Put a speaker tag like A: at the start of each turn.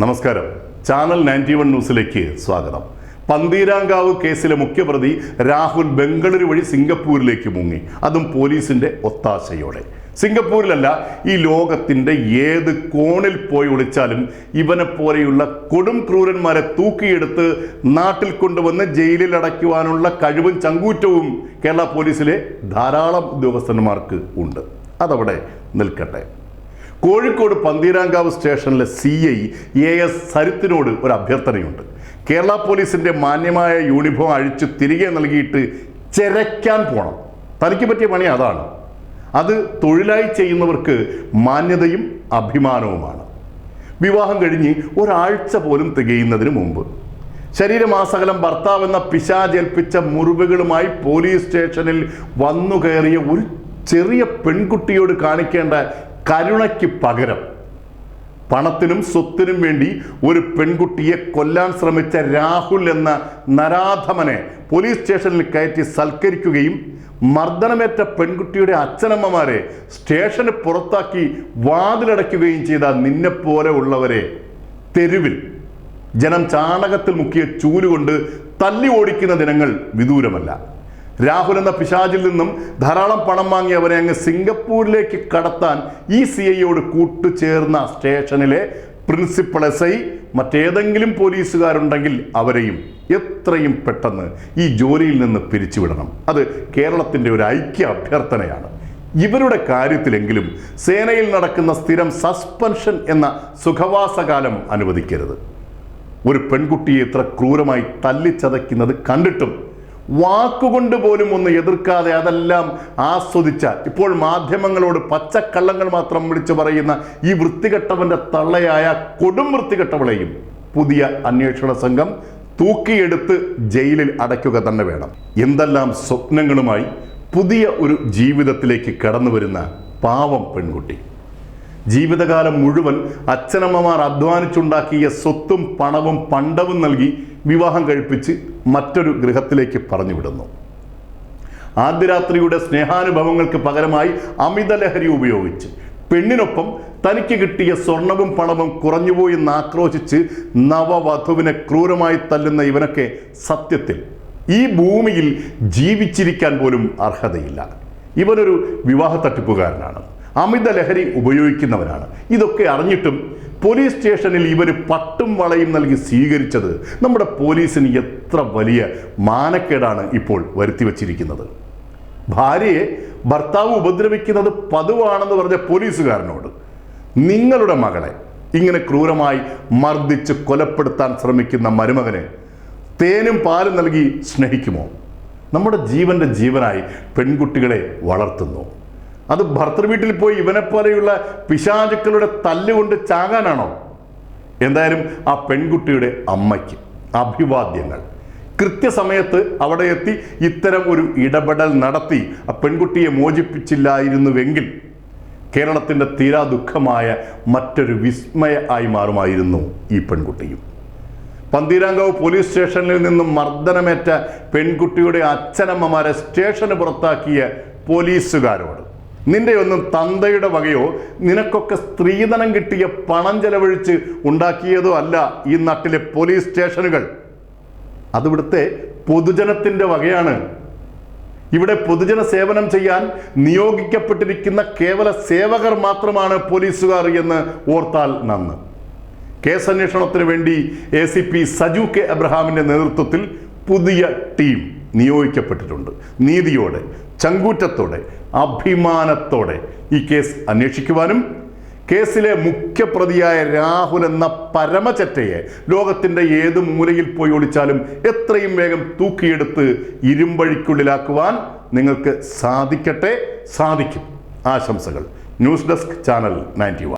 A: നമസ്കാരം. ചാനൽ 91 ന്യൂസിലേക്ക് സ്വാഗതം. പന്തീരാങ്കാവ് കേസിലെ മുഖ്യപ്രതി രാഹുൽ ബംഗളൂരു വഴി സിംഗപ്പൂരിലേക്ക് മുങ്ങി, അതും പോലീസിന്റെ ഒത്താശയോടെ. സിംഗപ്പൂരിലല്ല, ഈ ലോകത്തിന്റെ ഏത് കോണിൽ പോയി ഒളിച്ചാലും ഇവനെ പോലെയുള്ള കൊടും ക്രൂരന്മാരെ തൂക്കിയെടുത്ത് നാട്ടിൽ കൊണ്ടുവന്ന് ജയിലിൽ അടയ്ക്കുവാനുള്ള കഴിവും ചങ്കൂറ്റവും കേരള പോലീസിലെ ധാരാളം ഉദ്യോഗസ്ഥന്മാർക്ക് ഉണ്ട്. അതവിടെ നിൽക്കട്ടെ. കോഴിക്കോട് പന്തീരാങ്കാവ് സ്റ്റേഷനിലെ CI AS സരിത്തിനോട് ഒരു അഭ്യർത്ഥനയുണ്ട്. കേരള പോലീസിന്റെ മാന്യമായ യൂണിഫോം അഴിച്ചു തിരികെ നൽകിയിട്ട് ചെരയ്ക്കാൻ പോണം. തനിക്ക് പറ്റിയ പണി അതാണ്. അത് തൊഴിലായി ചെയ്യുന്നവർക്ക് മാന്യതയും അഭിമാനവുമാണ്. വിവാഹം കഴിഞ്ഞ് ഒരാഴ്ച പോലും തികയുന്നതിന് മുമ്പ് ശരീരമാസകലം ഭർത്താവെന്ന പിശാചേൽപ്പിച്ച മുറിവുകളുമായി പോലീസ് സ്റ്റേഷനിൽ വന്നു കയറിയ ഒരു ചെറിയ പെൺകുട്ടിയോട് കാണിക്കേണ്ട കരുണയ്ക്ക് പകരം പണത്തിനും സ്വത്തിനും വേണ്ടി ഒരു പെൺകുട്ടിയെ കൊല്ലാൻ ശ്രമിച്ച രാഹുൽ എന്ന നരാധമനെ പോലീസ് സ്റ്റേഷനിൽ കയറ്റി സൽക്കരിക്കുകയും മർദ്ദനമേറ്റ പെൺകുട്ടിയുടെ അച്ഛനമ്മമാരെ സ്റ്റേഷന് പുറത്താക്കി വാതിലടയ്ക്കുകയും ചെയ്ത നിന്നെപ്പോലെ ഉള്ളവരെ തെരുവിൽ ജനം ചാണകത്തിൽ മുക്കിയ ചൂലുകൊണ്ട് തല്ലി ഓടിക്കുന്ന ദിനങ്ങൾ വിദൂരമല്ല. രാഹുൽ എന്ന പിശാചിൽ നിന്നും ധാരാളം പണം വാങ്ങി അവരെ അങ്ങ് സിംഗപ്പൂരിലേക്ക് കടത്താൻ ഈ CIയോട് കൂട്ടുചേർന്ന സ്റ്റേഷനിലെ പ്രിൻസിപ്പൽ SI മറ്റേതെങ്കിലും പോലീസുകാരുണ്ടെങ്കിൽ അവരെയും എത്രയും പെട്ടെന്ന് ഈ ജോലിയിൽ നിന്ന് പിരിച്ചുവിടണം. അത് കേരളത്തിൻ്റെ ഒരു ഐക്യ അഭ്യർത്ഥനയാണ്. ഇവരുടെ കാര്യത്തിലെങ്കിലും സേനയിൽ നടക്കുന്ന സ്ഥിരം സസ്പെൻഷൻ എന്ന സുഖവാസകാലം അനുവദിക്കരുത്. ഒരു പെൺകുട്ടിയെ ഇത്ര ക്രൂരമായി തല്ലിച്ചതയ്ക്കുന്നത് കണ്ടിട്ടും വാക്കുകൊണ്ട് പോലും ഒന്ന് എതിർക്കാതെ അതെല്ലാം ആസ്വദിച്ച, ഇപ്പോൾ മാധ്യമങ്ങളോട് പച്ചക്കള്ളങ്ങൾ മാത്രം വിളിച്ചു പറയുന്ന ഈ വൃത്തികെട്ടവന്റെ തള്ളയായ കൊടും വൃത്തികെട്ടവളെയും പുതിയ അന്വേഷണ സംഘം തൂക്കിയെടുത്ത് ജയിലിൽ അടയ്ക്കുക തന്നെ വേണം. എന്തെല്ലാം സ്വപ്നങ്ങളുമായി പുതിയ ഒരു ജീവിതത്തിലേക്ക് കടന്നു വരുന്ന പാവം പെൺകുട്ടി. ജീവിതകാലം മുഴുവൻ അച്ഛനമ്മമാർ അധ്വാനിച്ചുണ്ടാക്കിയ സ്വത്തും പണവും പണ്ടവും നൽകി വിവാഹം കഴിപ്പിച്ച് മറ്റൊരു ഗൃഹത്തിലേക്ക് പറഞ്ഞു വിടുന്നു. ആദ്യ രാത്രിയുടെ സ്നേഹാനുഭവങ്ങൾക്ക് പകരമായി അമിതലഹരി ഉപയോഗിച്ച് പെണ്ണിനൊപ്പം തനിക്ക് കിട്ടിയ സ്വർണവും പണവും കുറഞ്ഞുപോയി എന്ന് ആക്രോശിച്ച് നവവധുവിനെ ക്രൂരമായി തല്ലുന്ന ഇവനൊക്കെ സത്യത്തിൽ ഈ ഭൂമിയിൽ ജീവിച്ചിരിക്കാൻ പോലും അർഹതയില്ല. ഇവനൊരു വിവാഹ തട്ടിപ്പുകാരനാണ്, അമിത ലഹരി ഉപയോഗിക്കുന്നവനാണ്. ഇതൊക്കെ അറിഞ്ഞിട്ടും പോലീസ് സ്റ്റേഷനിൽ ഇവർ പട്ടും വളയും നൽകി സ്വീകരിച്ചത് നമ്മുടെ പോലീസിന് എത്ര വലിയ മാനക്കേടാണ് ഇപ്പോൾ വരുത്തി വച്ചിരിക്കുന്നത്. ഭാര്യയെ ഭർത്താവ് ഉപദ്രവിക്കുന്നത് പതിവാണെന്ന് പറഞ്ഞ പോലീസുകാരനോട് നിങ്ങളുടെ മകളെ ഇങ്ങനെ ക്രൂരമായി മർദ്ദിച്ച് കൊലപ്പെടുത്താൻ ശ്രമിക്കുന്ന മരുമകനെ തേനും പാലും നൽകി സ്നേഹിക്കുമോ? നമ്മുടെ ജീവന്റെ ജീവനായി പെൺകുട്ടികളെ വളർത്തുന്നു. അത് ഭർത്തൃവീട്ടിൽ പോയി ഇവനെപ്പോലെയുള്ള പിശാചുക്കളുടെ തല്ലുകൊണ്ട് ചാകാനാണോ? എന്തായാലും ആ പെൺകുട്ടിയുടെ അമ്മയ്ക്ക് അഭിവാദ്യങ്ങൾ. കൃത്യസമയത്ത് അവിടെ എത്തി ഇത്തരം ഒരു ഇടപെടൽ നടത്തി ആ പെൺകുട്ടിയെ മോചിപ്പിച്ചില്ലായിരുന്നുവെങ്കിൽ കേരളത്തിൻ്റെ തീരാ ദുഃഖമായ മറ്റൊരു വിസ്മയ ആയി മാറുമായിരുന്നു ഈ പെൺകുട്ടിയും. പന്തീരാങ്കാവ് പോലീസ് സ്റ്റേഷനിൽ നിന്നും മർദ്ദനമേറ്റ പെൺകുട്ടിയുടെ അച്ഛനമ്മമാരെ സ്റ്റേഷന് പുറത്താക്കിയ പോലീസുകാരോട് നിന്റെ ഒന്നും തന്തയുടെ വകയോ നിനക്കൊക്കെ സ്ത്രീധനം കിട്ടിയ പണം ചെലവഴിച്ച് ഉണ്ടാക്കിയതോ അല്ല ഈ നാട്ടിലെ പോലീസ് സ്റ്റേഷനുകൾ. അതിവിടുത്തെ പൊതുജനത്തിൻ്റെ വകയാണ്. ഇവിടെ പൊതുജന സേവനം ചെയ്യാൻ നിയോഗിക്കപ്പെട്ടിരിക്കുന്ന കേവല സേവകർ മാത്രമാണ് പോലീസുകാർ എന്ന് ഓർത്താൽ നന്ന്. കേസന്വേഷണത്തിന് വേണ്ടി ACP സജു K അബ്രഹാമിൻ്റെ നേതൃത്വത്തിൽ പുതിയ ടീം നിയോഗിക്കപ്പെട്ടിട്ടുണ്ട്. നീതിയോടെ, ചങ്കൂറ്റത്തോടെ, അഭിമാനത്തോടെ ഈ കേസ് അന്വേഷിക്കുവാനും കേസിലെ മുഖ്യപ്രതിയായ രാഹുൽ എന്ന പരമചറ്റയെ ലോകത്തിൻ്റെ ഏത് മൂലയിൽ പോയി ഒളിച്ചാലും എത്രയും വേഗം തൂക്കിയെടുത്ത് ഇരുമ്പഴിക്കുള്ളിലാക്കുവാൻ നിങ്ങൾക്ക് സാധിക്കട്ടെ. സാധിക്കും. ആശംസകൾ. News desk, channel 91.